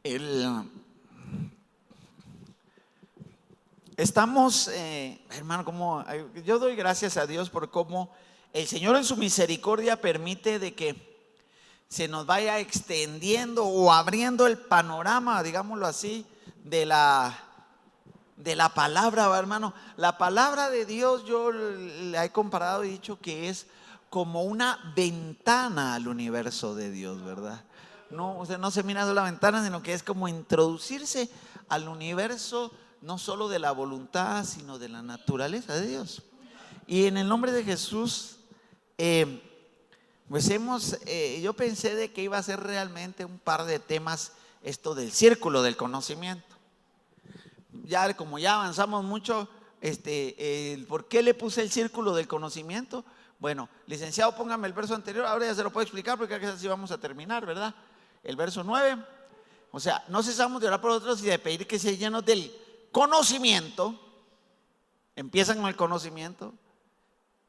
El, estamos, hermano, yo doy gracias a Dios por cómo el Señor en su misericordia permite de que se nos vaya extendiendo o abriendo el panorama, digámoslo así, de la palabra, hermano. La palabra de Dios yo la he comparado y dicho que es como una ventana al universo de Dios, ¿verdad? No, o sea, no se mira solo la ventana, sino que es como introducirse al universo, no solo de la voluntad, sino de la naturaleza de Dios. Y en el nombre de Jesús, pues yo pensé de que iba a ser realmente un par de temas, esto del círculo del conocimiento. Como ya avanzamos mucho, ¿por qué le puse el círculo del conocimiento? Bueno, licenciado, póngame el verso anterior, ahora ya se lo puedo explicar porque así vamos a terminar, ¿verdad? El verso 9, o sea, no cesamos de orar por otros y de pedir que sean llenos del conocimiento. Empiezan con el conocimiento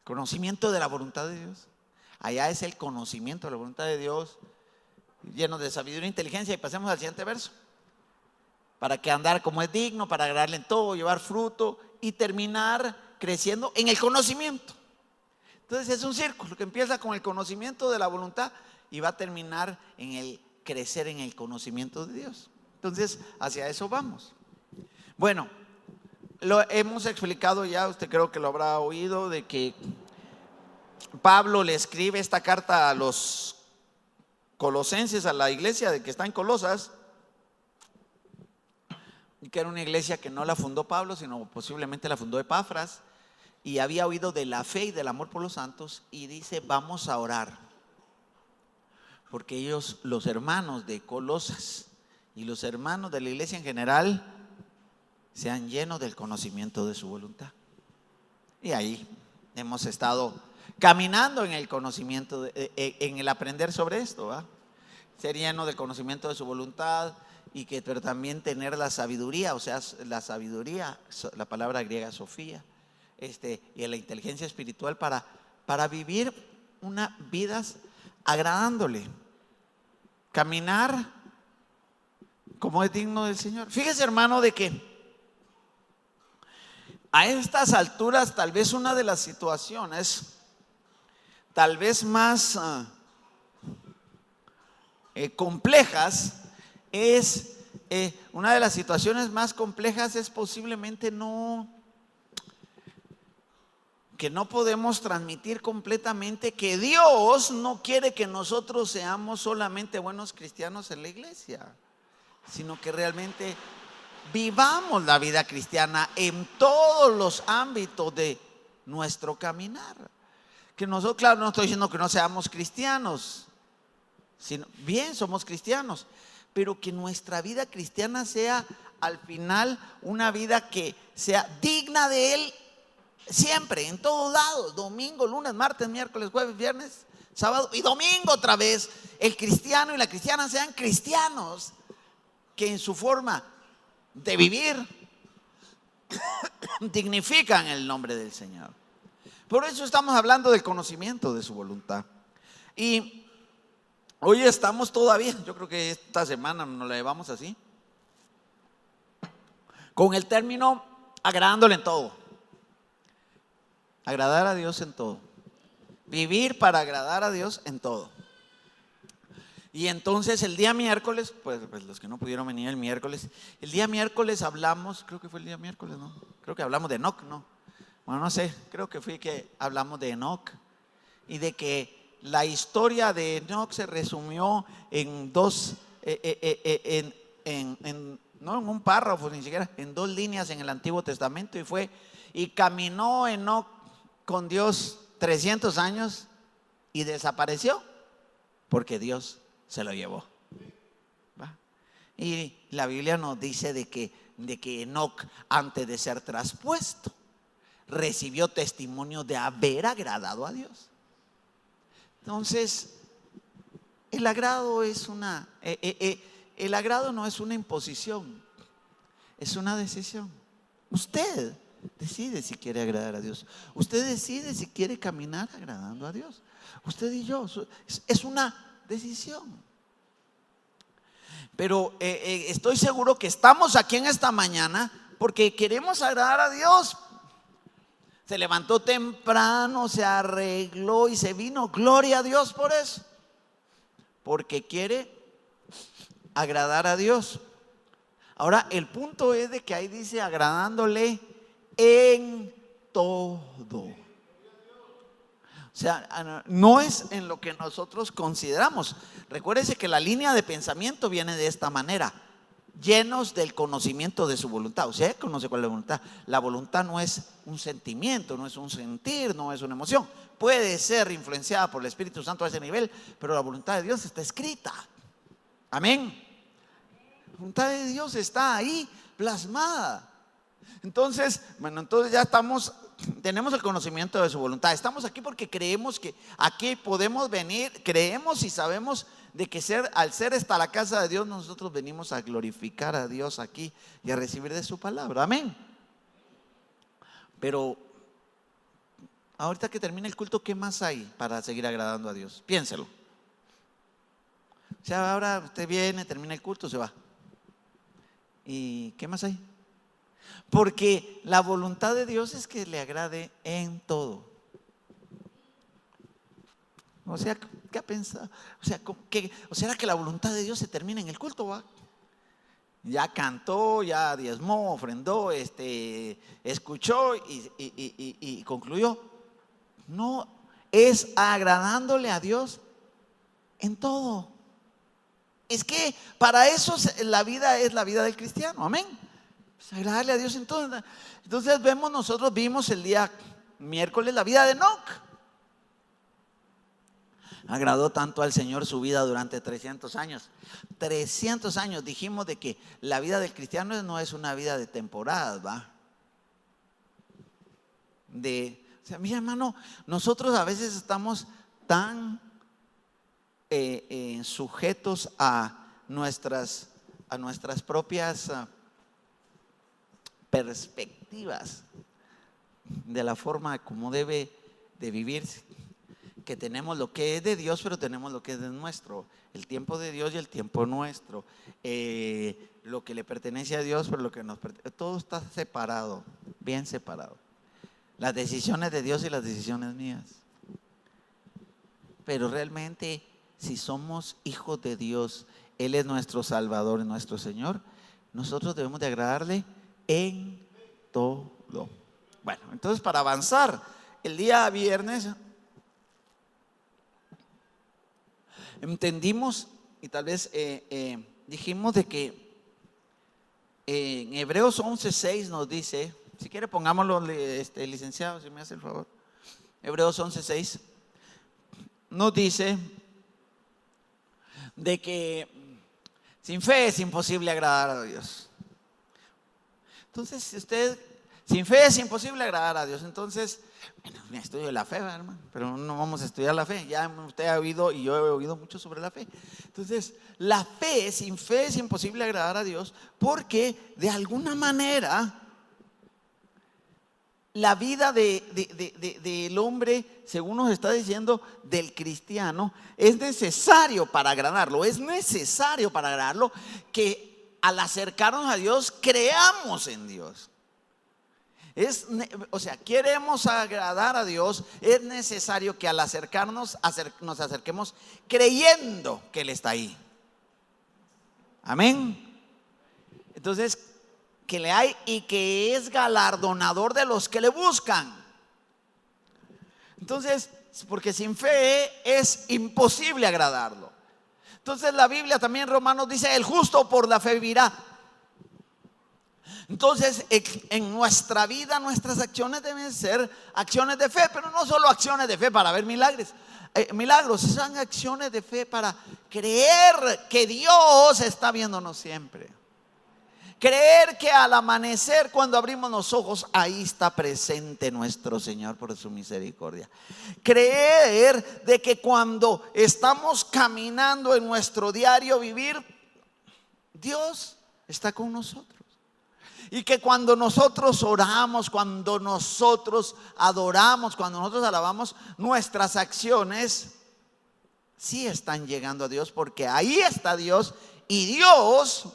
de la voluntad de Dios. Allá es el conocimiento de la voluntad de Dios, llenos de sabiduría e inteligencia. Y pasemos al siguiente verso. Para que andar como es digno, para agradarle en todo, llevar fruto y terminar creciendo en el conocimiento. Entonces es un círculo que empieza con el conocimiento de la voluntad y va a terminar en el crecer en el conocimiento de Dios. Entonces hacia eso vamos. Bueno, lo hemos explicado ya, usted creo que lo habrá oído, de que Pablo le escribe esta carta a los colosenses, a la iglesia de que está en Colosas, y que era una iglesia que no la fundó Pablo, sino posiblemente la fundó Epafras, y había oído de la fe y del amor por los santos, y dice: vamos a orar porque ellos, los hermanos de Colosas y los hermanos de la iglesia en general, sean llenos del conocimiento de su voluntad. Y ahí hemos estado caminando en el conocimiento, en el aprender sobre esto, ¿va? Ser lleno del conocimiento de su voluntad, pero también tener la sabiduría, o sea, la sabiduría, la palabra griega Sofía, y la inteligencia espiritual para vivir una vida agradándole, caminar como es digno del Señor. Fíjese, hermano, de que a estas alturas tal vez una de las situaciones tal vez más complejas es, una de las situaciones más complejas es posiblemente que no podemos transmitir completamente que Dios no quiere que nosotros seamos solamente buenos cristianos en la iglesia, sino que realmente vivamos la vida cristiana en todos los ámbitos de nuestro caminar. Que nosotros, claro, no estoy diciendo que no seamos cristianos, sino bien somos cristianos, pero que nuestra vida cristiana sea al final una vida que sea digna de Él siempre, en todos lados, domingo, lunes, martes, miércoles, jueves, viernes, sábado y domingo otra vez. El cristiano y la cristiana sean cristianos que en su forma de vivir dignifican el nombre del Señor. Por eso estamos hablando del conocimiento de su voluntad. Y hoy estamos todavía, yo creo que esta semana nos la llevamos así, con el término agradándole en todo. Agradar a Dios en todo. Vivir para agradar a Dios en todo. Y entonces el día miércoles, pues los que no pudieron venir el miércoles, el día miércoles hablamos, creo que fue el día miércoles, ¿no? Creo que hablamos de Enoc, ¿no? Bueno, no sé, creo que fue que hablamos de Enoc y de que la historia de Enoc se resumió en dos, no en un párrafo ni siquiera, en 2 líneas en el Antiguo Testamento, y caminó Enoc con Dios 300 años y desapareció porque Dios se lo llevó. ¿Va? Y la Biblia nos dice de que Enoc, antes de ser traspuesto, recibió testimonio de haber agradado a Dios. Entonces, el agrado el agrado no es una imposición, es una decisión. Usted decide si quiere agradar a Dios. Usted decide si quiere caminar agradando a Dios. Usted y yo, es una decisión. Pero estoy seguro que estamos aquí en esta mañana porque queremos agradar a Dios. Se levantó temprano, se arregló y se vino. Gloria a Dios por eso. Porque quiere agradar a Dios. Ahora, el punto es de que ahí dice agradándole en todo. O sea, no es en lo que nosotros consideramos. Recuérdese que la línea de pensamiento viene de esta manera: llenos del conocimiento de su voluntad. ¿Usted conoce cuál es la voluntad? La voluntad no es un sentimiento, no es un sentir, no es una emoción. Puede ser influenciada por el Espíritu Santo a ese nivel, pero la voluntad de Dios está escrita. Amén. La voluntad de Dios está ahí plasmada. Entonces, bueno, entonces ya tenemos el conocimiento de su voluntad. Estamos aquí porque creemos que aquí podemos venir, creemos y sabemos de que al ser esta la casa de Dios, nosotros venimos a glorificar a Dios aquí y a recibir de su palabra. Amén. Pero ahorita que termine el culto, ¿qué más hay para seguir agradando a Dios? Piénselo. O sea, ahora usted viene, termina el culto, se va. ¿Y qué más hay? Porque la voluntad de Dios es que le agrade en todo. O sea, ¿qué ha pensado? O sea que la voluntad de Dios se termina en el culto, ¿va? Ya cantó, ya diezmó, ofrendó, escuchó y concluyó. No, es agradándole a Dios en todo. Es que para eso la vida es la vida del cristiano. Amén. Pues agradarle a Dios en todo. Entonces nosotros vimos el día miércoles la vida de Enoc. Agradó tanto al Señor su vida durante 300 años. 300 años. Dijimos de que la vida del cristiano no es una vida de temporadas, ¿va? O sea, mira, hermano, nosotros a veces estamos tan sujetos a nuestras propias perspectivas de la forma como debe de vivirse, que tenemos lo que es de Dios, pero tenemos lo que es de nuestro, el tiempo de Dios y el tiempo nuestro, lo que le pertenece a Dios, pero lo que nos pertenece, todo está separado, bien separado. Las decisiones de Dios y las decisiones mías. Pero realmente, si somos hijos de Dios, Él es nuestro Salvador y nuestro Señor, nosotros debemos de agradarle en todo. Bueno, entonces para avanzar, el día viernes entendimos y tal vez dijimos de que en Hebreos 11:6 nos dice, si quiere pongámoslo, licenciado, si me hace el favor. Hebreos 11:6 nos dice de que sin fe es imposible agradar a Dios. Entonces, sin fe es imposible agradar a Dios. Entonces, bueno, me estudio la fe, hermano, pero no vamos a estudiar la fe. Ya usted ha oído y yo he oído mucho sobre la fe. Entonces, sin fe es imposible agradar a Dios, porque de alguna manera la vida del hombre, según nos está diciendo, del cristiano, es necesario para agradarlo. Es necesario para agradarlo que al acercarnos a Dios creamos en Dios. O sea, queremos agradar a Dios, es necesario que al acercarnos nos acerquemos creyendo que Él está ahí. Amén. Entonces, que le hay y que es galardonador de los que le buscan. Entonces, porque sin fe es imposible agradarlo. Entonces la Biblia también, Romanos, dice: el justo por la fe vivirá. Entonces en nuestra vida, nuestras acciones deben ser acciones de fe, pero no solo acciones de fe para ver milagros, son acciones de fe para creer que Dios está viéndonos siempre. Creer que al amanecer, cuando abrimos los ojos, ahí está presente nuestro Señor por su misericordia. Creer de que cuando estamos caminando en nuestro diario vivir, Dios está con nosotros. Y que cuando nosotros oramos, cuando nosotros adoramos, cuando nosotros alabamos, nuestras acciones sí están llegando a Dios, porque ahí está Dios Y Dios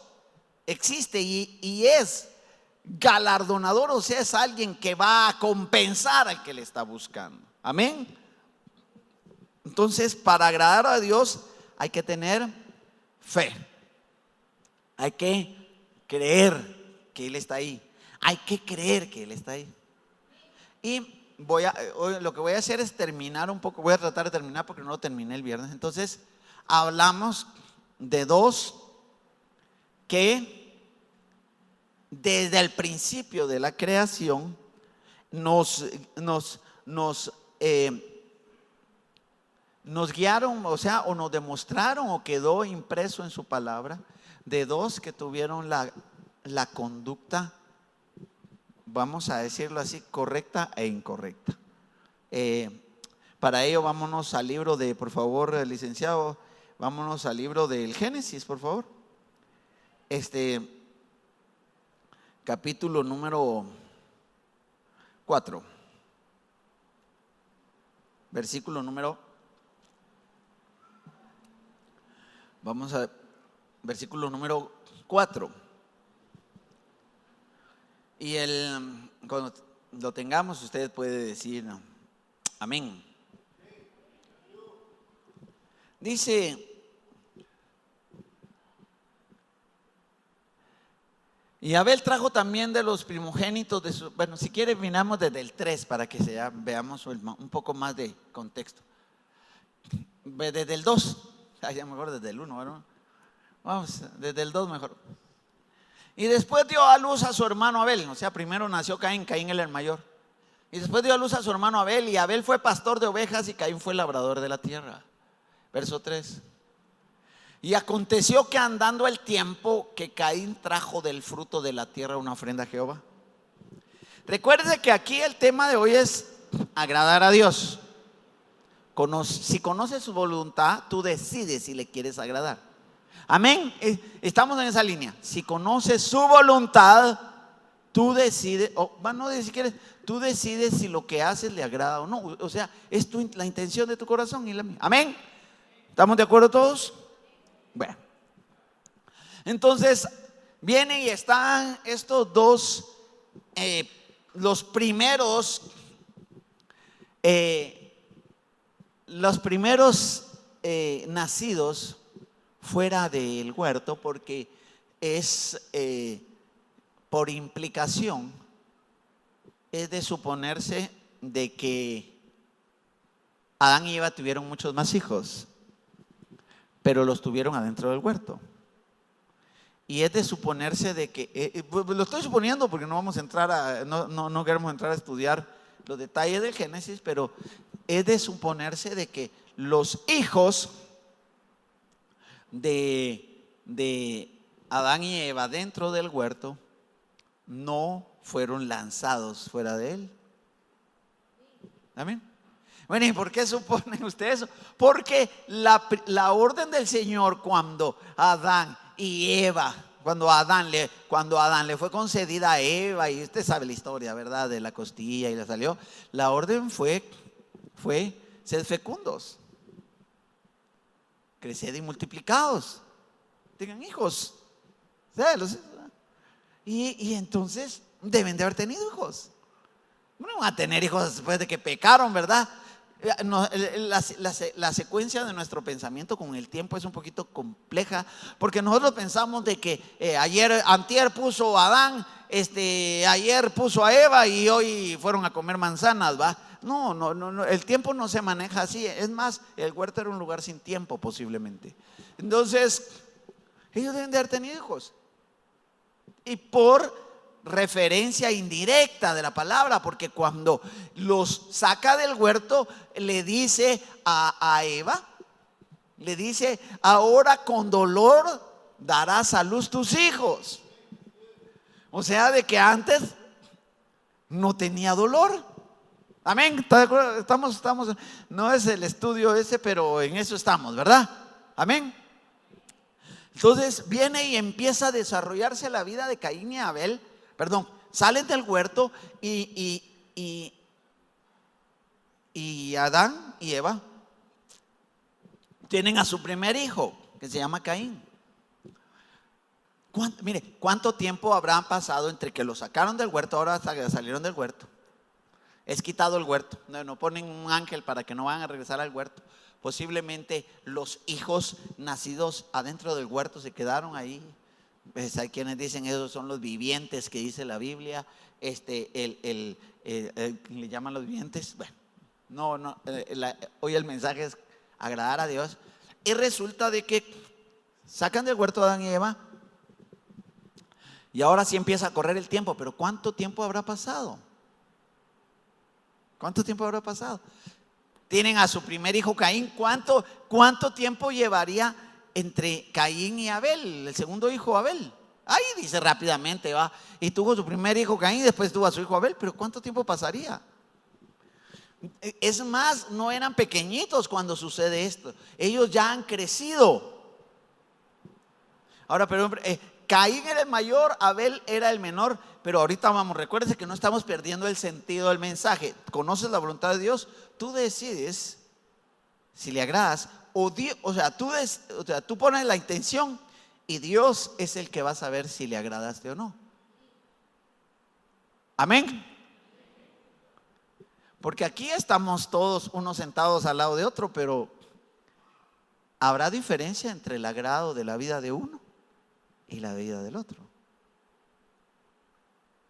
existe y es galardonador, o sea, es alguien que va a compensar al que le está buscando. Amén. Entonces, para agradar a Dios hay que tener fe. Hay que creer que Él está ahí. Hay que creer que Él está ahí. Y hoy lo que voy a hacer es terminar un poco. Voy a tratar de terminar porque no lo terminé el viernes. Entonces, hablamos de dos que desde el principio de la creación nos guiaron, o sea, o nos demostraron o quedó impreso en su palabra, de dos que tuvieron la conducta, vamos a decirlo así, correcta e incorrecta. Para ello vámonos al libro de, por favor, licenciado, vámonos al libro del Génesis, por favor. Capítulo número 4, versículo número, vamos a versículo número 4. Y cuando lo tengamos, usted puede decir amén. Dice: y Abel trajo también de los primogénitos de su. Bueno, si quiere, miramos desde el 3 para que veamos un poco más de contexto. Desde el 2, ya mejor desde el 1, ¿no? Vamos, desde el 2 mejor. Y después dio a luz a su hermano Abel. O sea, primero nació Caín, Caín era el mayor. Y después dio a luz a su hermano Abel. Y Abel fue pastor de ovejas y Caín fue labrador de la tierra. Verso 3. Y aconteció que andando el tiempo, que Caín trajo del fruto de la tierra una ofrenda a Jehová. Recuerde que aquí el tema de hoy es agradar a Dios. Si conoces su voluntad, tú decides si le quieres agradar. Amén. Estamos en esa línea. Si conoces su voluntad, tú decides, si quieres, tú decides si lo que haces le agrada o no. O sea, es la intención de tu corazón y la mía. Amén. ¿Estamos de acuerdo todos? Bueno, entonces vienen y están estos dos, los primeros nacidos fuera del huerto, porque es por implicación, es de suponerse de que Adán y Eva tuvieron muchos más hijos, pero los tuvieron adentro del huerto. Y es de suponerse de que, lo estoy suponiendo porque no vamos a entrar no queremos entrar a estudiar los detalles del Génesis, pero es de suponerse de que los hijos de Adán y Eva dentro del huerto no fueron lanzados fuera de él. Amén. Bueno, ¿y por qué supone usted eso? Porque la orden del Señor cuando Adán le fue concedida a Eva, y usted sabe la historia, ¿verdad? De la costilla y le salió. La orden fue sed fecundos, creced y multiplicados, tengan hijos. Y entonces deben de haber tenido hijos. No van a tener hijos después de que pecaron, ¿verdad? La secuencia de nuestro pensamiento con el tiempo es un poquito compleja, porque nosotros pensamos de que antier puso a Adán, ayer puso a Eva y hoy fueron a comer manzanas, ¿va? No, el tiempo no se maneja así. Es más, el huerto era un lugar sin tiempo posiblemente. Entonces, ellos deben de haber tenido hijos. Y por referencia indirecta de la palabra, porque cuando los saca del huerto le dice a Eva, le dice: ahora con dolor darás a luz tus hijos. O sea, de que antes no tenía dolor. Amén. ¿Está de acuerdo? Estamos, no es el estudio ese, pero en eso estamos, ¿verdad? Amén. Entonces viene y empieza a desarrollarse la vida de Caín y Abel. Salen del huerto y Adán y Eva tienen a su primer hijo, que se llama Caín. Mire, ¿cuánto tiempo habrán pasado entre que lo sacaron del huerto, ahora hasta que salieron del huerto? Es quitado el huerto. No ponen un ángel para que no vayan a regresar al huerto. Posiblemente los hijos nacidos adentro del huerto se quedaron ahí. Pues hay quienes dicen esos son los vivientes que dice la Biblia. Le llaman los vivientes. Bueno, hoy el mensaje es agradar a Dios. Y resulta de que sacan del huerto a Adán y Eva. Y ahora sí empieza a correr el tiempo. Pero ¿cuánto tiempo habrá pasado? ¿Cuánto tiempo habrá pasado? Tienen a su primer hijo Caín. ¿Cuánto tiempo llevaría entre Caín y Abel, el segundo hijo Abel? Ahí dice rápidamente, va. Y tuvo su primer hijo Caín, después tuvo a su hijo Abel. Pero ¿cuánto tiempo pasaría? Es más, no eran pequeñitos cuando sucede esto. Ellos ya han crecido. Ahora, pero Caín era el mayor, Abel era el menor. Pero ahorita vamos, recuérdese que no estamos perdiendo el sentido del mensaje. ¿Conoces la voluntad de Dios? Tú decides si le agradas tú pones la intención y Dios es el que va a saber si le agradaste o no. Amén. Porque aquí estamos todos unos sentados al lado de otro, pero ¿habrá diferencia entre el agrado de la vida de uno y la vida del otro?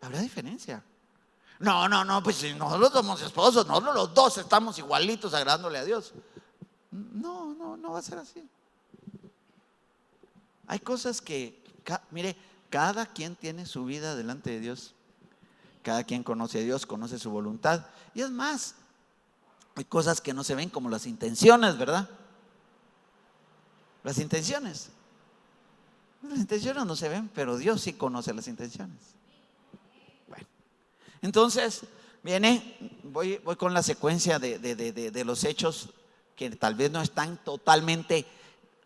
¿Habrá diferencia? No, pues si nosotros somos esposos, nosotros los dos estamos igualitos agradándole a Dios. No va a ser así. Hay cosas que, mire, cada quien tiene su vida delante de Dios. Cada quien conoce a Dios, conoce su voluntad. Y es más, hay cosas que no se ven como las intenciones, ¿verdad? Las intenciones no se ven, pero Dios sí conoce las intenciones. Bueno, entonces voy con la secuencia de los hechos que tal vez no están totalmente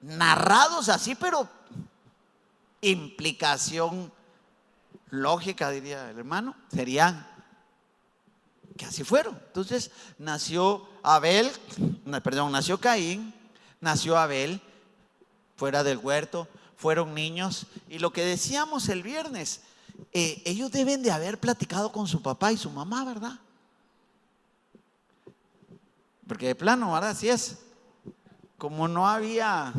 narrados así, pero implicación lógica, diría el hermano, serían que así fueron. Entonces nació Caín, nació Abel, fuera del huerto, fueron niños. Y lo que decíamos el viernes, ellos deben de haber platicado con su papá y su mamá, ¿verdad? Porque de plano, ¿verdad? Así es. Como no había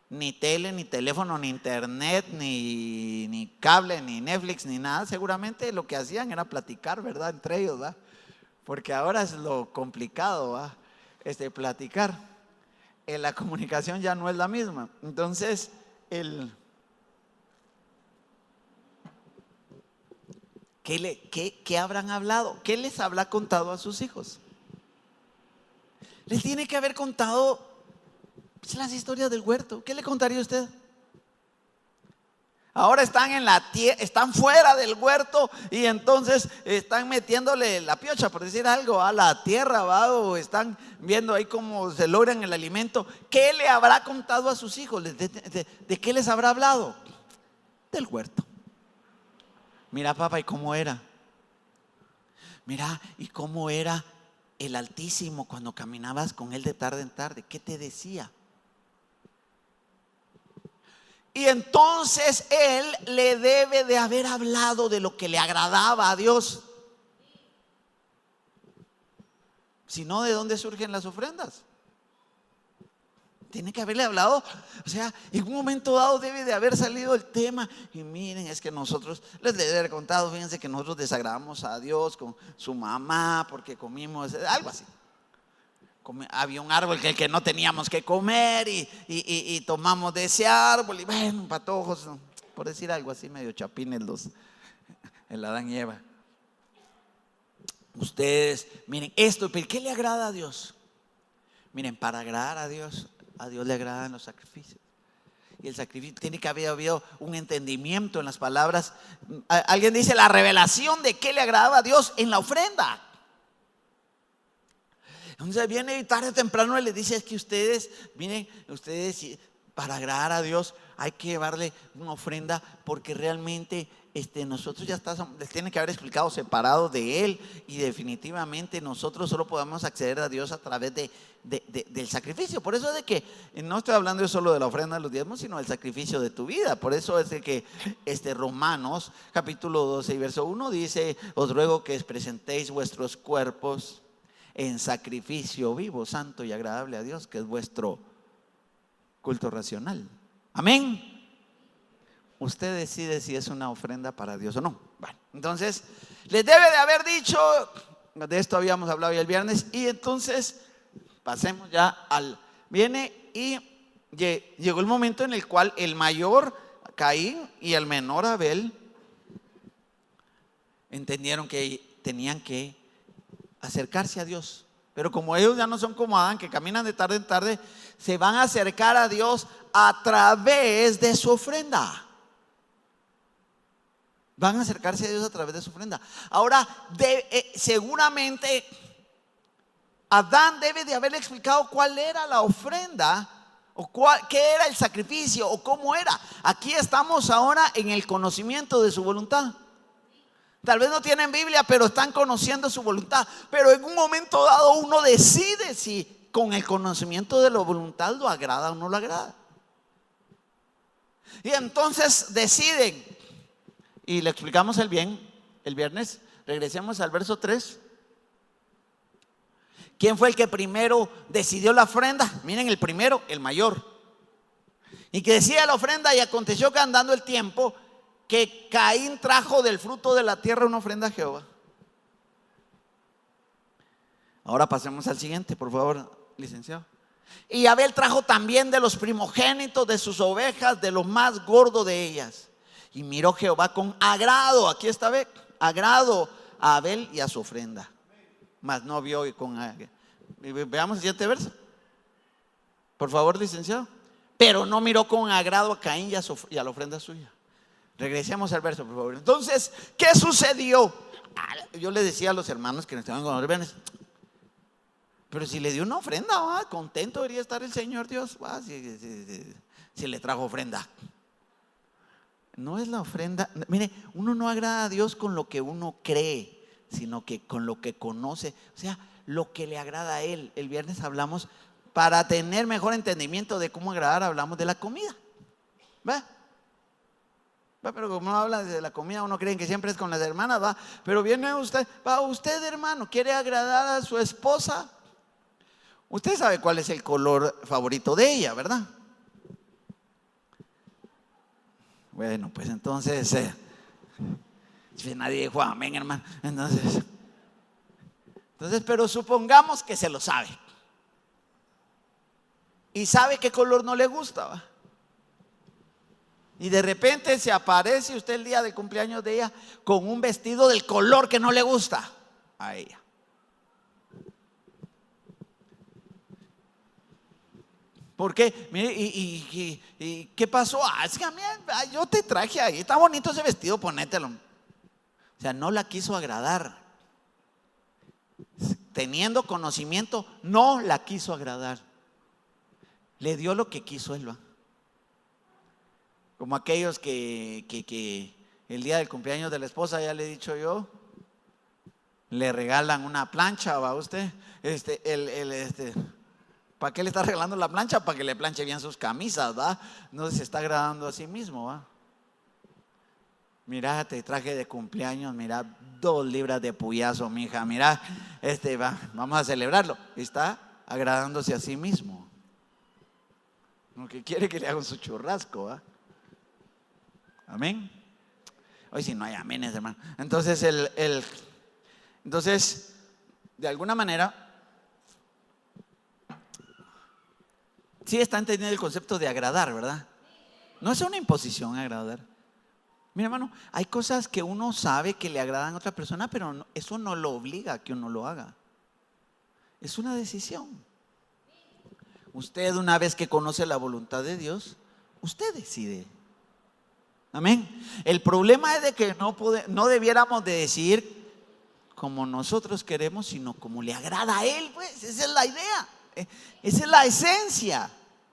ni tele, ni teléfono, ni internet, ni cable, ni Netflix, ni nada, seguramente lo que hacían era platicar, ¿verdad? Entre ellos, ¿verdad? Porque ahora es lo complicado, ¿verdad? Platicar. La comunicación ya no es la misma. Entonces, ¿qué habrán hablado? ¿Qué les habrá contado a sus hijos? Les tiene que haber contado las historias del huerto. ¿Qué le contaría a usted? Ahora están están fuera del huerto y entonces están metiéndole la piocha, por decir algo, a la tierra, ¿va? O están viendo ahí cómo se logran el alimento. ¿Qué le habrá contado a sus hijos? ¿De qué les habrá hablado? Del huerto. Mira, papá, ¿y cómo era? Mira, ¿y cómo era el Altísimo cuando caminabas con él de tarde en tarde? ¿Qué te decía? Y entonces él le debe de haber hablado de lo que le agradaba a Dios. Si no, ¿de dónde surgen las ofrendas? Tiene que haberle hablado. O sea, en un momento dado debe de haber salido el tema. Y miren, es que nosotros, les debe de haber contado, fíjense que nosotros desagradamos a Dios con su mamá porque comimos, algo así. Había un árbol que no teníamos que comer y tomamos de ese árbol. Y bueno, patojos, por decir algo así, medio chapines el Adán y Eva. Ustedes, miren, ¿qué le agrada a Dios? Miren, para agradar a Dios le agradan los sacrificios. Y el sacrificio tiene que haber habido un entendimiento en las palabras. Alguien dice la revelación de qué le agradaba a Dios en la ofrenda. Entonces viene tarde o temprano y le dice: es que ustedes, miren, ustedes para agradar a Dios hay que llevarle una ofrenda, porque realmente nosotros ya les tienen que haber explicado separado de Él, y definitivamente nosotros solo podemos acceder a Dios a través del sacrificio. Por eso es de que no estoy hablando yo solo de la ofrenda de los diezmos, sino del sacrificio de tu vida. Por eso es de que Romanos capítulo 12 y verso 1 dice: os ruego que presentéis vuestros cuerpos en sacrificio vivo, santo y agradable a Dios, que es vuestro culto racional. Amén. Usted decide si es una ofrenda para Dios o no. Bueno, entonces les debe de haber dicho, de esto habíamos hablado ya el viernes, y entonces pasemos ya viene y llegó el momento en el cual el mayor Caín y el menor Abel entendieron que tenían que acercarse a Dios. Pero como ellos ya no son como Adán, que caminan de tarde en tarde, se van a acercar a Dios a través de su ofrenda. Van a acercarse a Dios a través de su ofrenda. Ahora, seguramente Adán debe de haberle explicado cuál era la ofrenda, o qué era el sacrificio, o cómo era. Aquí estamos ahora en el conocimiento de su voluntad. Tal vez no tienen Biblia, pero están conociendo su voluntad. Pero en un momento dado uno decide si con el conocimiento de la voluntad lo agrada o no lo agrada. Y entonces deciden, y le explicamos el viernes. Regresemos al verso 3. ¿Quién fue el que primero decidió la ofrenda? Miren, el primero, el mayor. Y que decía la ofrenda: y aconteció que andando el tiempo, que Caín trajo del fruto de la tierra una ofrenda a Jehová. Ahora pasemos al siguiente, por favor, licenciado. Y Abel trajo también de los primogénitos de sus ovejas, de lo más gordo de ellas. Y miró Jehová con agrado, aquí está, agrado a Abel y a su ofrenda, mas no vio con agrado. Veamos el siguiente verso, por favor, licenciado. Pero no miró con agrado a Caín y a la ofrenda suya. Regresemos al verso, por favor. Entonces, ¿qué sucedió? Yo le decía a los hermanos que nos estaban con los viernes: pero si le dio una ofrenda, contento debería estar el Señor Dios, si le trajo ofrenda. No es la ofrenda. Mire, uno no agrada a Dios con lo que uno cree, sino que con lo que conoce. O sea, lo que le agrada a Él. El viernes hablamos, para tener mejor entendimiento de cómo agradar, hablamos de la comida. ¿Va? Pero como no habla de la comida, uno cree que siempre es con las hermanas, ¿va? Pero viene usted, usted, hermano, quiere agradar a su esposa. Usted sabe cuál es el color favorito de ella, ¿verdad? Bueno, pues entonces nadie dijo amén, hermano. Entonces, pero supongamos que se lo sabe y sabe qué color no le gusta, ¿va? Y de repente se aparece usted el día del cumpleaños de ella con un vestido del color que no le gusta a ella. ¿Por qué? Mire, ¿y qué pasó? Es que a mí, yo te traje ahí, está bonito ese vestido, ponételo. O sea, no la quiso agradar. Teniendo conocimiento, no la quiso agradar. Le dio lo que quiso él, ¿va? Como aquellos que el día del cumpleaños de la esposa, ya le he dicho yo, le regalan una plancha, ¿va usted? ¿Para qué le está regalando la plancha? Para que le planche bien sus camisas, ¿va? No se está agradando a sí mismo, ¿va? Mira, te traje de cumpleaños, mira, 2 libras de puyazo, mija, mira, vamos a celebrarlo. Está agradándose a sí mismo. Aunque quiere que le hagan su churrasco, ¿va? Amén. Hoy si no hay aménes, hermano. Entonces, entonces, de alguna manera, sí está entendiendo el concepto de agradar, ¿verdad? No es una imposición agradar. Mira, hermano, hay cosas que uno sabe que le agradan a otra persona, pero eso no lo obliga a que uno lo haga. Es una decisión. Usted, una vez que conoce la voluntad de Dios, usted decide. Amén. El problema es de que no debiéramos de decir como nosotros queremos, sino como le agrada a Él, pues. Esa es la idea. Esa es la esencia.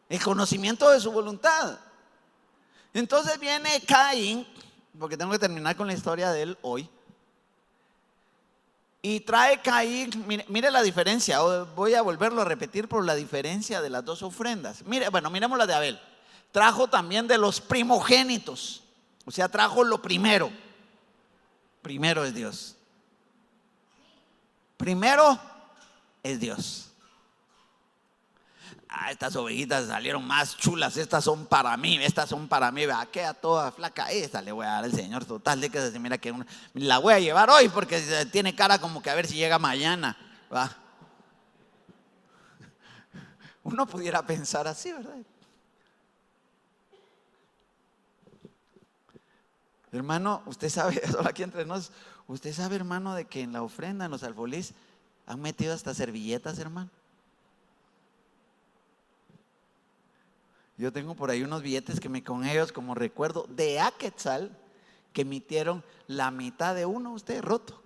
el conocimiento de su voluntad. Entonces viene Caín, porque tengo que terminar con la historia de él hoy. Y trae Caín, mire la diferencia, voy a volverlo a repetir por la diferencia de las dos ofrendas. Miremos la de Abel. Trajo también de los primogénitos, o sea, trajo lo primero. Primero es Dios. Primero es Dios. Estas ovejitas salieron más chulas, estas son para mí, vea, queda toda flaca, esta le voy a dar al Señor, total de que se mira que la voy a llevar hoy porque tiene cara como que a ver si llega mañana, ¿va? Uno pudiera pensar así, ¿verdad? Hermano, usted sabe, solo aquí entre nos, usted sabe, hermano, de que en la ofrenda, en los alfolís, han metido hasta servilletas, hermano. Yo tengo por ahí unos billetes que con ellos como recuerdo de Aquetzal, que emitieron la mitad de uno, usted roto.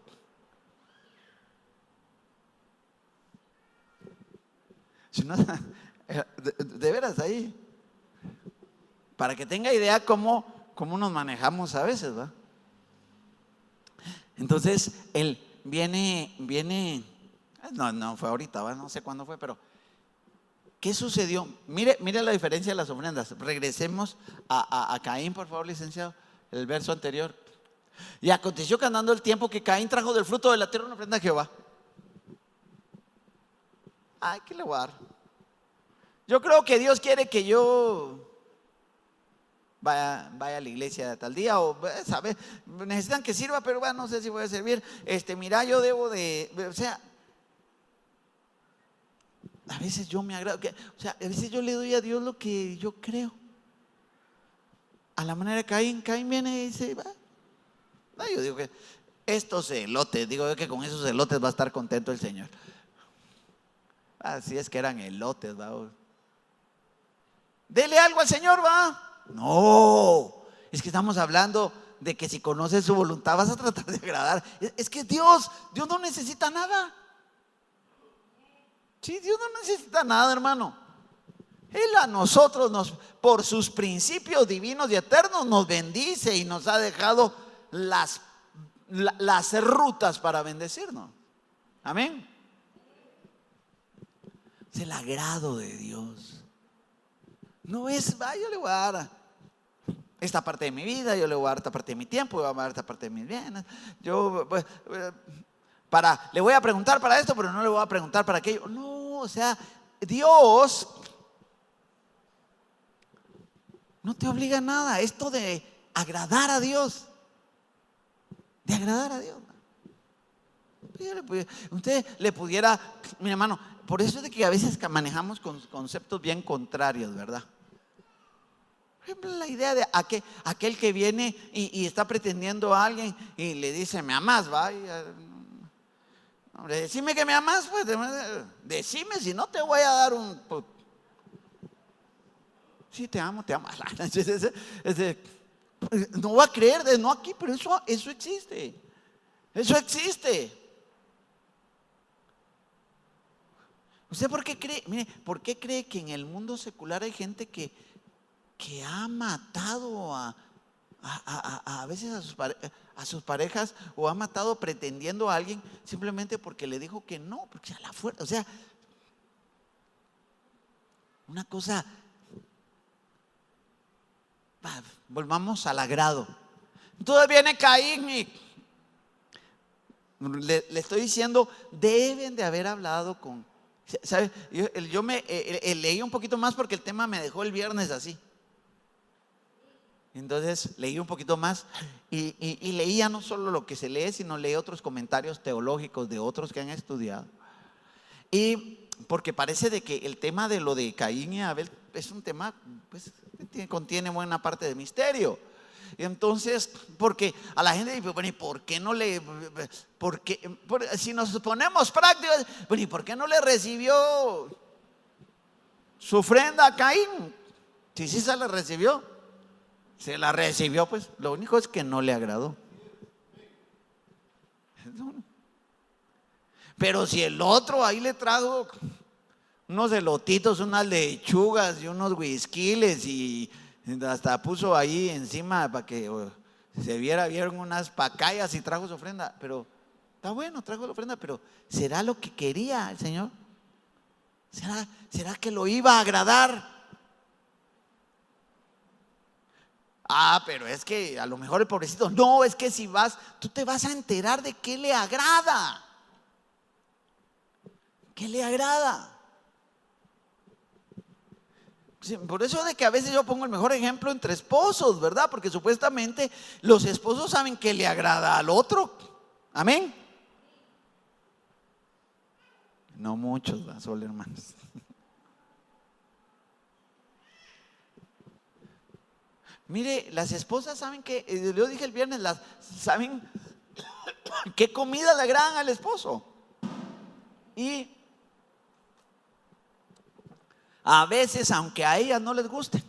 Si no, de veras ahí, para que tenga idea cómo nos manejamos a veces, ¿va? Entonces él viene, no fue ahorita, ¿va? No sé cuándo fue, pero ¿qué sucedió? Mire la diferencia de las ofrendas. Regresemos a Caín, por favor, licenciado, el verso anterior. Y aconteció que andando el tiempo que Caín trajo del fruto de la tierra una ofrenda a Jehová. Ay, ¿qué le voy a dar? Yo creo que Dios quiere que yo vaya a la iglesia tal día, o ¿sabe? Necesitan que sirva, pero bueno, no sé si voy a servir. Mira, yo debo o sea, a veces yo me agrado, o sea, a veces yo le doy a Dios lo que yo creo. A la manera de Caín viene y dice, va. No, yo digo que estos elotes, digo yo que con esos elotes va a estar contento el Señor. Así es que eran elotes, va. Dele algo al Señor, va. No, es que estamos hablando de que si conoces su voluntad vas a tratar de agradar. Es que Dios no necesita nada. Sí, Dios no necesita nada, hermano. Él a nosotros por sus principios divinos y eternos nos bendice y nos ha dejado las rutas para bendecirnos. Amén. Es el agrado de Dios. No es, yo le voy a dar esta parte de mi vida, yo le voy a dar esta parte de mi tiempo, yo le voy a dar esta parte de mis bienes. Le voy a preguntar para esto, pero no le voy a preguntar para aquello. No, o sea, Dios no te obliga a nada. Esto de agradar a Dios, usted le pudiera, mi hermano, por eso es de que a veces manejamos con conceptos bien contrarios, ¿verdad? Por ejemplo, la idea de aquel que viene y está pretendiendo a alguien y le dice, ¿me amas? Va, hombre, decime que me amas, pues decime, si no te voy a dar un... Sí, te amo. No va a creer, no aquí, pero eso existe. Eso existe. ¿Usted por qué cree? Mire, ¿por qué cree que en el mundo secular hay gente que ha matado a veces a sus parejas, o ha matado pretendiendo a alguien simplemente porque le dijo que no, porque a la fuerza, o sea, una cosa, volvamos al agrado. Entonces viene Caín y le estoy diciendo, deben de haber hablado con, ¿sabe? Yo leí un poquito más porque el tema me dejó el viernes así. Entonces leí un poquito más y leía no solo lo que se lee, sino leí otros comentarios teológicos de otros que han estudiado. Y porque parece de que el tema de lo de Caín y Abel es un tema, pues, que contiene buena parte de misterio. Y entonces, porque a la gente dice, bueno, ¿y por qué no le, si nos ponemos prácticos, bueno, ¿y por qué no le recibió su ofrenda a Caín? Si sí se la recibió. Se la recibió, pues lo único es que no le agradó. Pero si el otro ahí le trajo unos elotitos, unas lechugas y unos whiskiles, y hasta puso ahí encima para que se vieron unas pacayas y trajo su ofrenda. Pero está bueno, trajo la ofrenda, pero ¿será lo que quería el Señor? ¿Será que lo iba a agradar? Pero es que a lo mejor el pobrecito, no, es que si vas, tú te vas a enterar de qué le agrada. ¿Qué le agrada? Por eso de que a veces yo pongo el mejor ejemplo entre esposos, ¿verdad? Porque supuestamente los esposos saben qué le agrada al otro. Amén. No muchos, solo hermanos. Mire, las esposas saben que, yo dije el viernes, saben qué comida le agradan al esposo. Y a veces, aunque a ellas no les guste.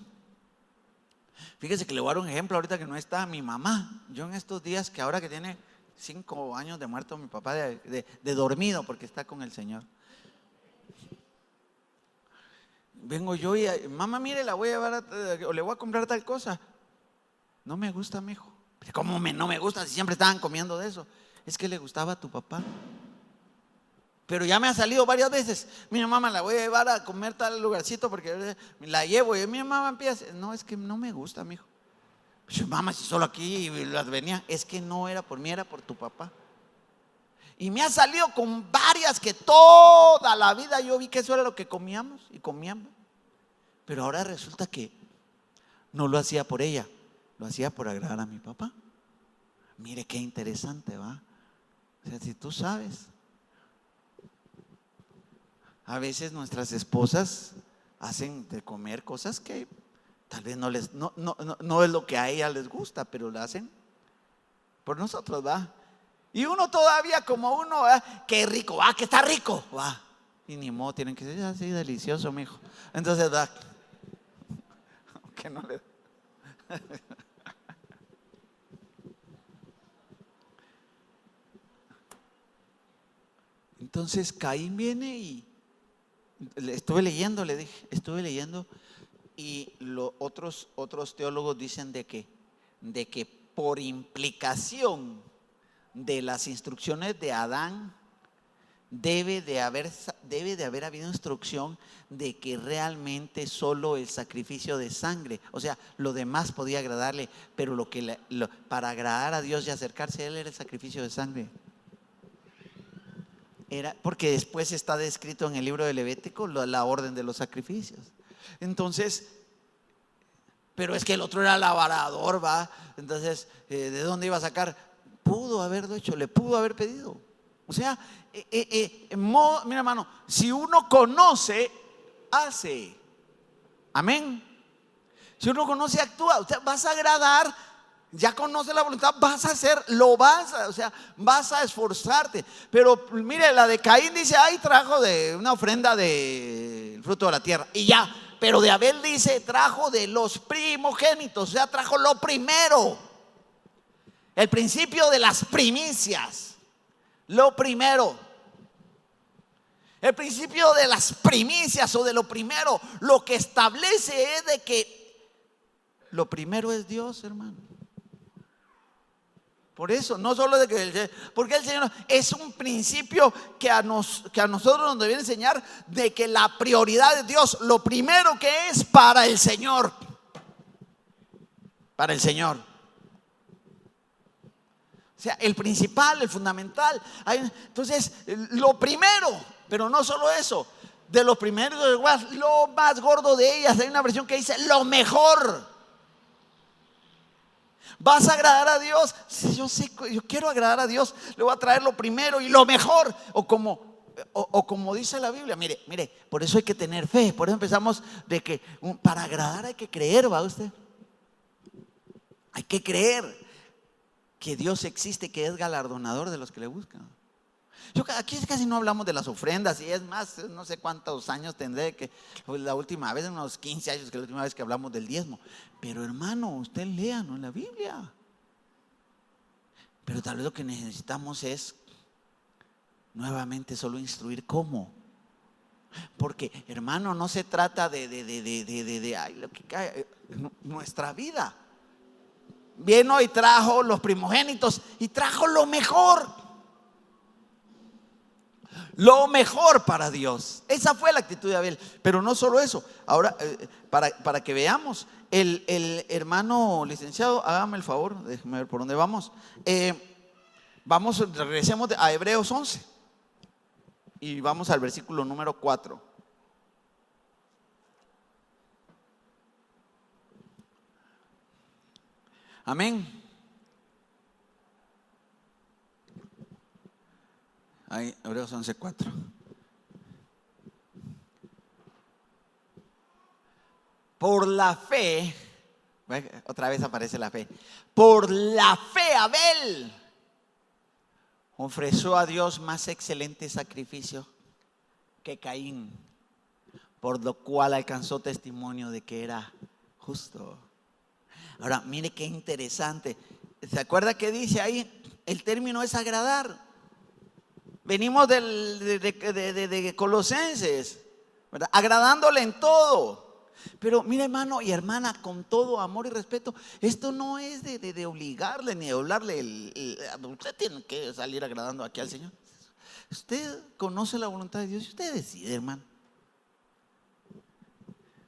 Fíjese que le voy a dar un ejemplo ahorita que no está mi mamá. Yo en estos días, que ahora que tiene 5 años de muerto mi papá, de dormido porque está con el Señor. Vengo yo y, mamá, mire, la voy a llevar o le voy a comprar tal cosa. No me gusta, mijo. ¿Cómo no me gusta si siempre estaban comiendo de eso? Es que le gustaba a tu papá. Pero ya me ha salido varias veces. Mira, mamá, la voy a llevar a comer tal lugarcito porque la llevo. Y mi mamá empieza, no, es que no me gusta, mijo. Pues, mamá, si solo aquí las venía. Es que no era por mí, era por tu papá. Y me ha salido con varias que toda la vida yo vi que eso era lo que comíamos y comíamos. Pero ahora resulta que no lo hacía por ella, lo hacía por agradar a mi papá. Mire qué interesante, ¿va? O sea, si tú sabes. A veces nuestras esposas hacen de comer cosas que tal vez no es lo que a ellas les gusta, pero lo hacen por nosotros, ¿va? Y uno todavía como uno, ¿va? Qué rico, ¿va? Que está rico, ¿va? Y ni modo, tienen que ser así delicioso, mijo. Entonces, ¿va? Que no le... Entonces Caín viene y estuve leyendo y otros teólogos dicen de que por implicación de las instrucciones de Adán debe de haber habido instrucción de que realmente solo el sacrificio de sangre, o sea, lo demás podía agradarle, pero para agradar a Dios y acercarse a Él era el sacrificio de sangre. Porque después está descrito en el libro de Levítico la orden de los sacrificios. Entonces, pero es que el otro era labrador, ¿va? Entonces, ¿de dónde iba a sacar? Pudo haberlo hecho, le pudo haber pedido. O sea, mira, hermano, si uno conoce, hace. Amén. Si uno conoce, actúa. Usted vas a agradar. Ya conoce la voluntad, vas a hacer, vas a esforzarte. Pero mire, la de Caín dice, ay, trajo de una ofrenda del fruto de la tierra. Y ya, pero de Abel dice, trajo de los primogénitos, o sea, trajo lo primero. El principio de las primicias. Lo primero. El principio de las primicias o de lo primero, lo que establece es de que lo primero es Dios, hermano. Por eso, no solo de que porque el Señor es un principio que a nosotros nos debe enseñar de que la prioridad de Dios, lo primero que es para el Señor. Para el Señor. O sea, el principal, el fundamental. Entonces, lo primero, pero no solo eso, de los primeros, lo más gordo de ellas, hay una versión que dice lo mejor. ¿Vas a agradar a Dios? Sí, yo quiero agradar a Dios, le voy a traer lo primero y lo mejor. O como dice la Biblia, mire, por eso hay que tener fe. Por eso empezamos de que para agradar hay que creer, ¿va usted? Hay que creer que Dios existe, que es galardonador de los que le buscan. Aquí casi no hablamos de las ofrendas, y es más, no sé cuántos años tendré que la última vez, unos 15 años que la última vez que hablamos del diezmo. Pero hermano, usted léanos la Biblia. Pero tal vez lo que necesitamos es nuevamente solo instruir cómo. Porque, hermano, no se trata de ay, lo que cae, nuestra vida. Vino y trajo los primogénitos y trajo lo mejor. Lo mejor para Dios. Esa fue la actitud de Abel. Pero no solo eso. Ahora, para que veamos, el hermano licenciado, hágame el favor, déjeme ver por dónde vamos. Regresemos a Hebreos 11 y vamos al versículo número 4. Amén. Ahí, Hebreos 11:4. Por la fe, otra vez aparece la fe. Por la fe Abel ofreció a Dios más excelente sacrificio que Caín, por lo cual alcanzó testimonio de que era justo. Ahora, mire qué interesante. ¿Se acuerda que dice ahí? El término es agradar. Venimos de Colosenses, ¿verdad? Agradándole en todo. Pero mire, hermano y hermana, con todo amor y respeto, esto no es de obligarle ni de hablarle. Usted tiene que salir agradando aquí al Señor. Usted conoce la voluntad de Dios y usted decide, hermano.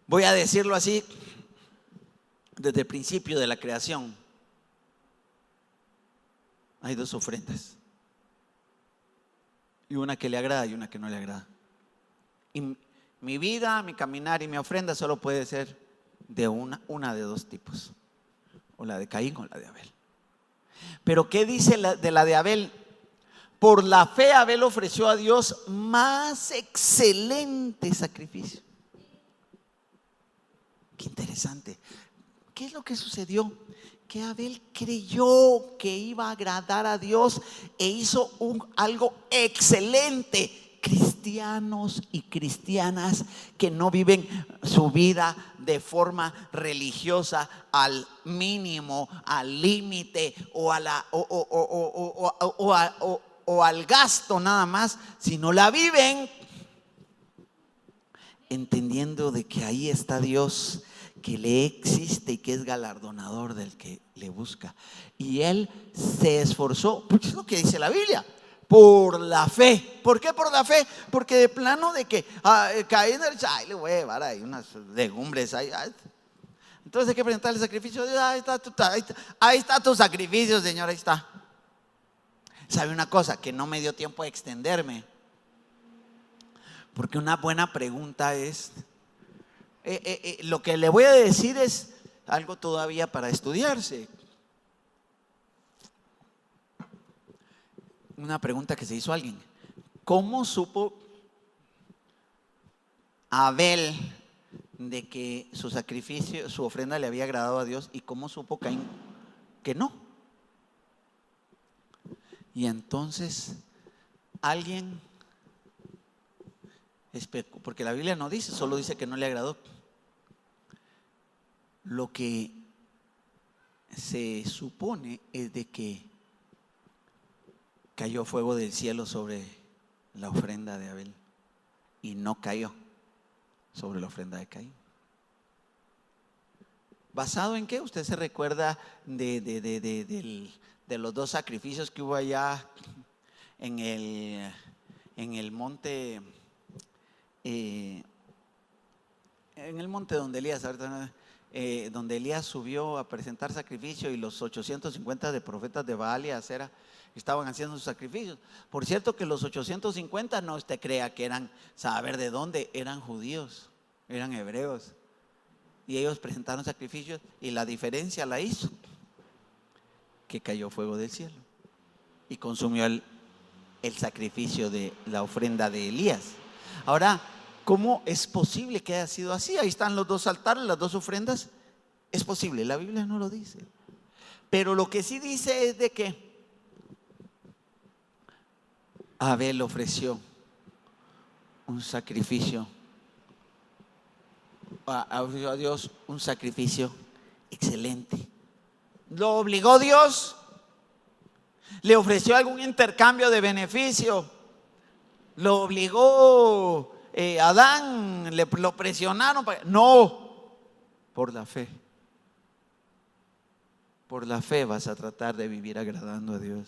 Voy a decirlo así, desde el principio de la creación hay dos ofrendas. Y una que le agrada y una que no le agrada. Y mi vida, mi caminar y mi ofrenda solo puede ser de una de dos tipos. O la de Caín o la de Abel. Pero ¿qué dice de la de Abel? Por la fe Abel ofreció a Dios más excelente sacrificio. Qué interesante. ¿Qué es lo que sucedió? Que Abel creyó que iba a agradar a Dios e hizo algo excelente. Cristianos y cristianas que no viven su vida de forma religiosa al mínimo, al límite o al gasto nada más, sino la viven entendiendo de que ahí está Dios, que le existe y que es galardonador del que le busca. Y él se esforzó, porque es lo que dice la Biblia, por la fe. ¿Por qué por la fe? Porque de plano de que Caín, ay, le voy a llevar ahí unas legumbres ahí. Entonces hay que presentar el sacrificio. Ahí está tu sacrificio, Señor, ahí está. ¿Sabe una cosa? Que no me dio tiempo de extenderme. Porque una buena pregunta es, lo que le voy a decir es algo todavía para estudiarse. Una pregunta que se hizo alguien: ¿cómo supo Abel de que su sacrificio, su ofrenda le había agradado a Dios? ¿Y cómo supo Caín que no? Y entonces alguien, porque la Biblia no dice, solo dice que no le agradó. Lo que se supone es de que cayó fuego del cielo sobre la ofrenda de Abel y no cayó sobre la ofrenda de Caín. ¿Basado en qué? Usted se recuerda de los dos sacrificios que hubo allá en el monte, en el monte donde Elías subió a presentar sacrificio, y los 850 de profetas de Baal y Acera estaban haciendo sus sacrificios. Por cierto que los 850 no usted crea que eran saber de dónde, eran judíos, eran hebreos, y ellos presentaron sacrificios, y la diferencia la hizo que cayó fuego del cielo y consumió el sacrificio de la ofrenda de Elías. Ahora, ¿cómo es posible que haya sido así? Ahí están los dos altares, las dos ofrendas. Es posible, la Biblia no lo dice. Pero lo que sí dice es de que Abel ofreció un sacrificio, ofreció a Dios un sacrificio excelente. ¿Lo obligó Dios? ¿Le ofreció algún intercambio de beneficio? ¿Lo obligó Adán lo presionaron. No, por la fe. Por la fe vas a tratar de vivir agradando a Dios.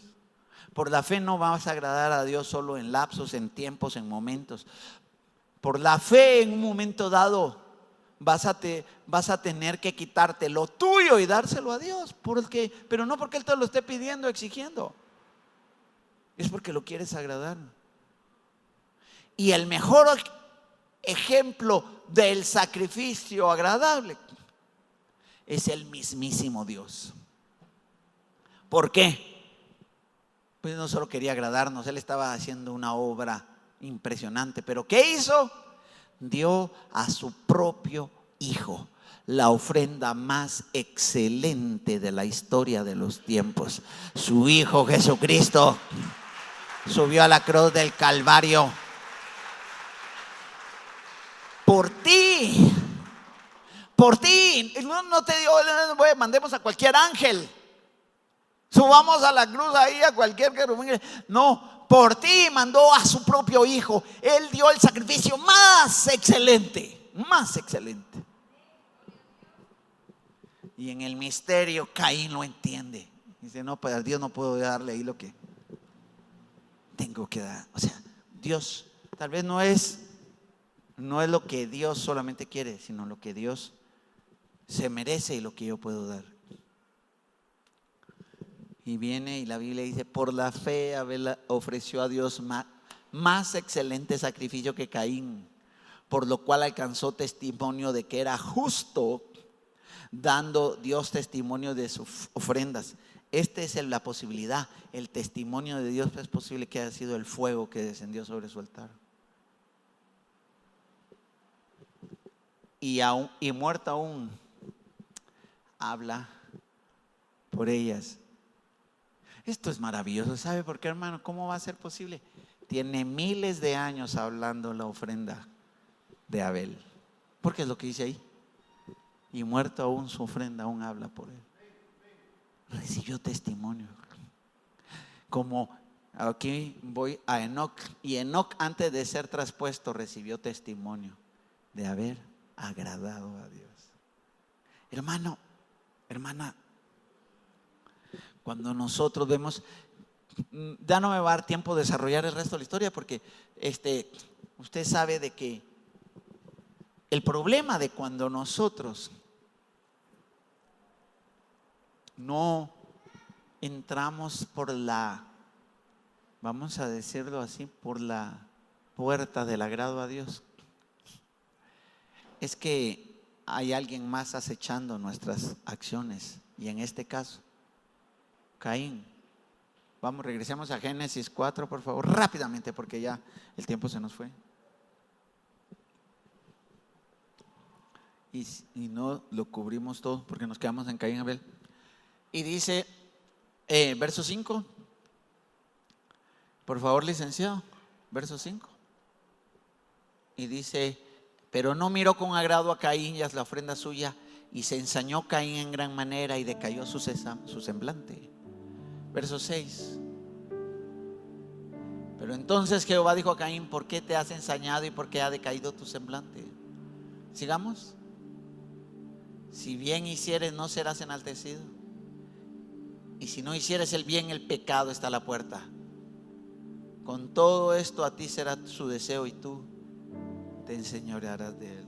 Por la fe no vas a agradar a Dios solo en lapsos, en tiempos, en momentos. Por la fe en un momento dado vas a tener que quitarte lo tuyo y dárselo a Dios. Pero no porque Él te lo esté pidiendo, exigiendo. Es porque lo quieres agradar. Y el mejor ejemplo del sacrificio agradable es el mismísimo Dios. ¿Por qué? Pues no solo quería agradarnos, Él estaba haciendo una obra impresionante. Pero ¿qué hizo? Dio a su propio Hijo, la ofrenda más excelente de la historia de los tiempos. Su Hijo Jesucristo subió a la cruz del Calvario por ti. Por ti. No te digo, mandemos a cualquier ángel, subamos a la cruz ahí a cualquier querubín. No, por ti mandó a su propio Hijo. Él dio el sacrificio más excelente, más excelente. Y en el misterio Caín lo entiende. Dice, no, pues a Dios no puedo darle ahí lo que tengo que dar. O sea, Dios tal vez no es lo que Dios solamente quiere, sino lo que Dios se merece y lo que yo puedo dar. Y viene y la Biblia dice, por la fe Abel ofreció a Dios más excelente sacrificio que Caín, por lo cual alcanzó testimonio de que era justo, dando Dios testimonio de sus ofrendas. Esta es la posibilidad, el testimonio de Dios. Es posible que haya sido el fuego que descendió sobre su altar. Y muerto aún, habla por ellas. Esto es maravilloso. ¿Sabe por qué, hermano? ¿Cómo va a ser posible? Tiene miles de años hablando la ofrenda de Abel, porque es lo que dice ahí. Y muerto aún, su ofrenda aún habla por él. Recibió testimonio. Como aquí voy a Enoc, y Enoc, antes de ser traspuesto, recibió testimonio de haber agradado a Dios. Hermano, hermana, cuando nosotros vemos, ya no me va a dar tiempo de desarrollar el resto de la historia, porque usted sabe de que el problema de cuando nosotros no entramos por vamos a decirlo así, por la puerta del agrado a Dios, es que hay alguien más acechando nuestras acciones. Y en este caso, Caín. Vamos, regresemos a Génesis 4, por favor, rápidamente, porque ya el tiempo se nos fue. Y no lo cubrimos todo, porque nos quedamos en Caín y Abel. Y dice, verso 5, por favor, licenciado, verso 5. Y dice, pero no miró con agrado a Caín y a la ofrenda suya, y se ensañó Caín en gran manera y decayó su semblante. Verso 6. Pero entonces Jehová dijo a Caín, ¿por qué te has ensañado y por qué ha decaído tu semblante? Sigamos. Si bien hicieres, no serás enaltecido. Y si no hicieres el bien, el pecado está a la puerta. Con todo esto a ti será su deseo y tú te enseñorearás de él.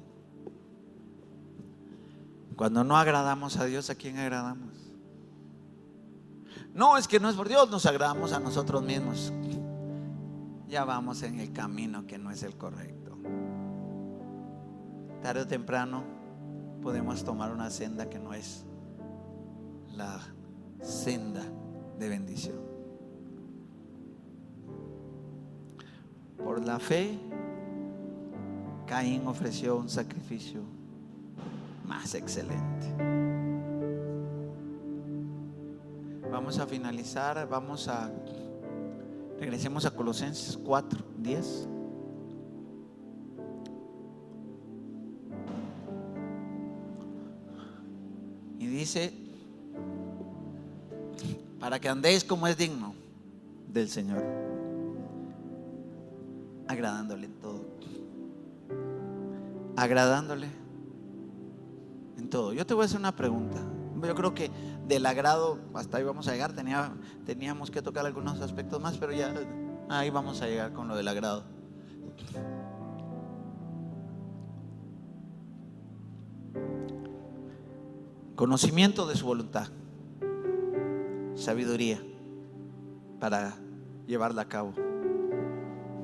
Cuando no agradamos a Dios, ¿a quién agradamos? No, es que no es por Dios, nos agradamos a nosotros mismos. Ya vamos en el camino que no es el correcto. Tarde o temprano podemos tomar una senda que no es la senda de bendición. Por la fe, Caín ofreció un sacrificio más excelente. Vamos a finalizar, regresemos a Colosenses 4:10. Y dice, para que andéis como es digno del Señor, agradándole en todo. agradándole en todo. Yo te voy a hacer una pregunta. Yo creo que del agrado hasta ahí vamos a llegar. Teníamos que tocar algunos aspectos más, pero ya ahí vamos a llegar con lo del agrado. Conocimiento de su voluntad, sabiduría para llevarla a cabo,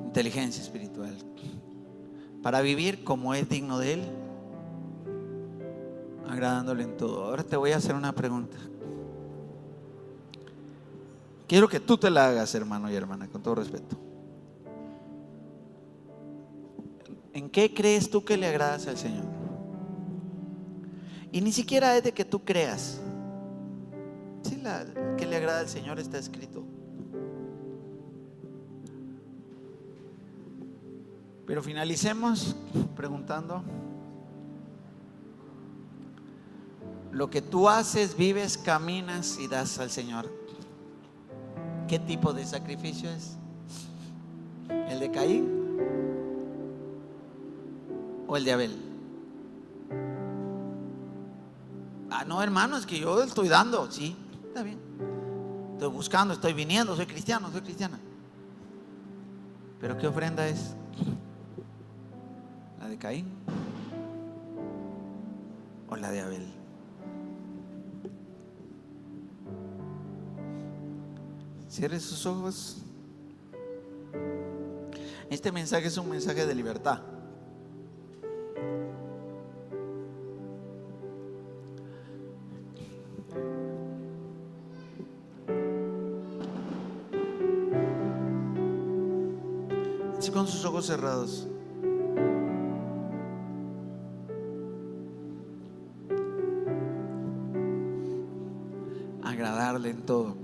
inteligencia espiritual para vivir como es digno de Él, agradándole en todo. Ahora te voy a hacer una pregunta. Quiero que tú te la hagas, hermano y hermana, con todo respeto. ¿En qué crees tú que le agradas al Señor? Y ni siquiera es de que tú creas. Sí, que le agrada al Señor está escrito. Pero finalicemos preguntando: lo que tú haces, vives, caminas y das al Señor, ¿qué tipo de sacrificio es? ¿El de Caín o el de Abel? No, hermano, es que yo estoy dando. Sí, está bien. Estoy buscando, estoy viniendo, soy cristiano, soy cristiana. Pero ¿qué ofrenda es? ¿La de Caín o la de Abel? Cierre sus ojos. Este mensaje es un mensaje de libertad. Así con sus ojos cerrados. Agradarle en todo.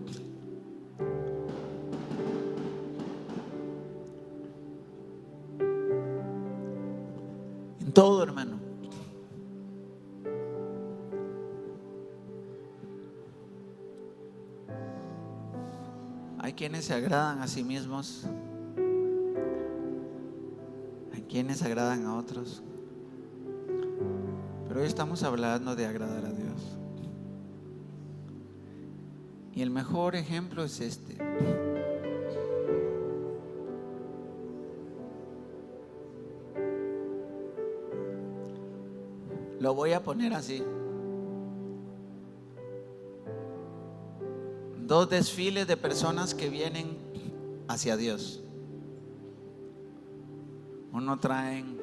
En todo, hermano. Hay quienes se agradan a sí mismos, hay quienes agradan a otros, pero hoy estamos hablando de agradar a Dios. Y el mejor ejemplo es este. Lo voy a poner así: dos desfiles de personas que vienen hacia Dios. Uno traen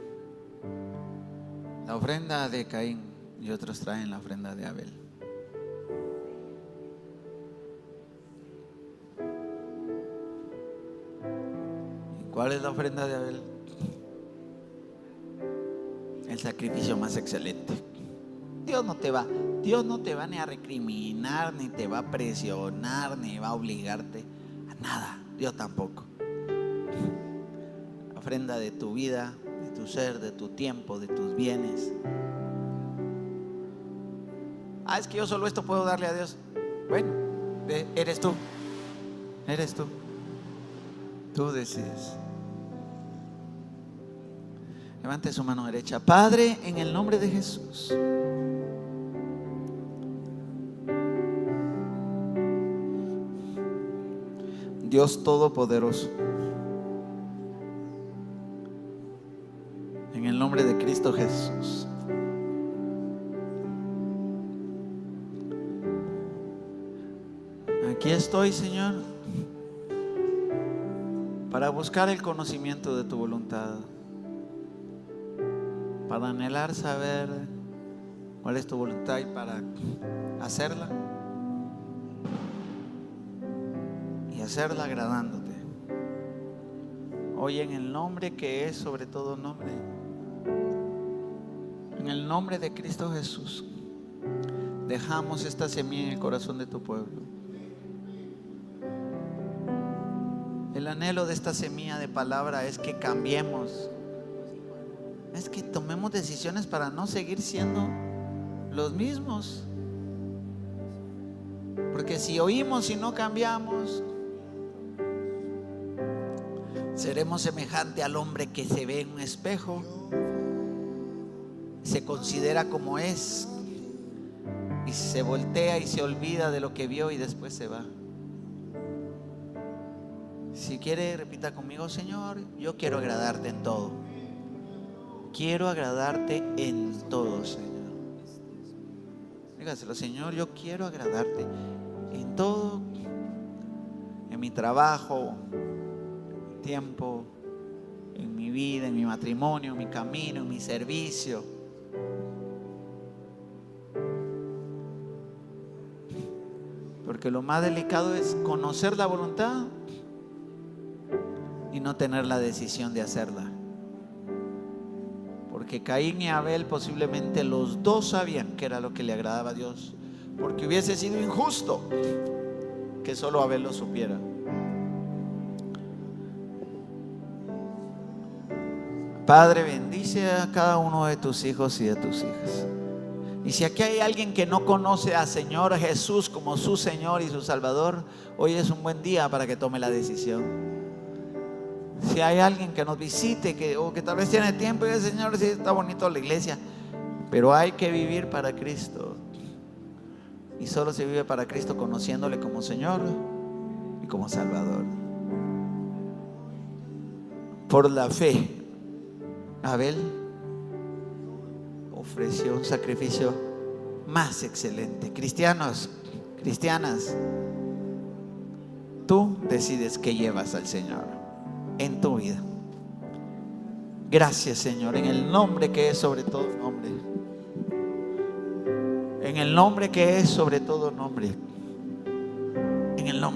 la ofrenda de Caín y otros traen la ofrenda de Abel. ¿Y cuál es la ofrenda de Abel? El sacrificio más excelente. Dios no te va ni a recriminar, ni te va a presionar, ni va a obligarte a nada. Dios tampoco. La ofrenda de tu vida, de tu ser, de tu tiempo, de tus bienes. Es que yo solo esto puedo darle a Dios. Bueno, eres tú. Eres tú. Tú decides. Levante su mano derecha. Padre, en el nombre de Jesús, Dios Todopoderoso, en el nombre de Cristo Jesús, aquí estoy, Señor, para buscar el conocimiento de tu voluntad, para anhelar saber cuál es tu voluntad y para hacerla y hacerla agradándote. Hoy, en el nombre que es sobre todo nombre, en el nombre de Cristo Jesús, dejamos esta semilla en el corazón de tu pueblo. El anhelo de esta semilla de palabra es que cambiemos, es que tomemos decisiones para no seguir siendo los mismos. Porque si oímos y no cambiamos, seremos semejante al hombre que se ve en un espejo se considera como es, y se voltea y se olvida de lo que vio y después se va. Si quiere, repita conmigo: Señor, yo quiero agradarte en todo. Quiero agradarte en todo, Señor. Dígaselo: Señor, yo quiero agradarte en todo, en mi trabajo, tiempo, en mi vida, en mi matrimonio, en mi camino, en mi servicio. Porque lo más delicado es conocer la voluntad y no tener la decisión de hacerla. Porque Caín y Abel posiblemente los dos sabían que era lo que le agradaba a Dios, porque hubiese sido injusto que solo Abel lo supiera. Padre, bendice a cada uno de tus hijos y de tus hijas. Y si aquí hay alguien que no conoce al Señor Jesús como su Señor y su Salvador, hoy es un buen día para que tome la decisión. Si hay alguien que nos visite, o que tal vez tiene tiempo y dice: Señor, sí está bonito la iglesia, pero hay que vivir para Cristo. Y solo se vive para Cristo conociéndole como Señor y como Salvador. Por la fe, Abel ofreció un sacrificio más excelente. Cristianos, cristianas, tú decides qué llevas al Señor en tu vida. Gracias, Señor, en el nombre que es sobre todo nombre, en el nombre que es sobre todo nombre, en el nombre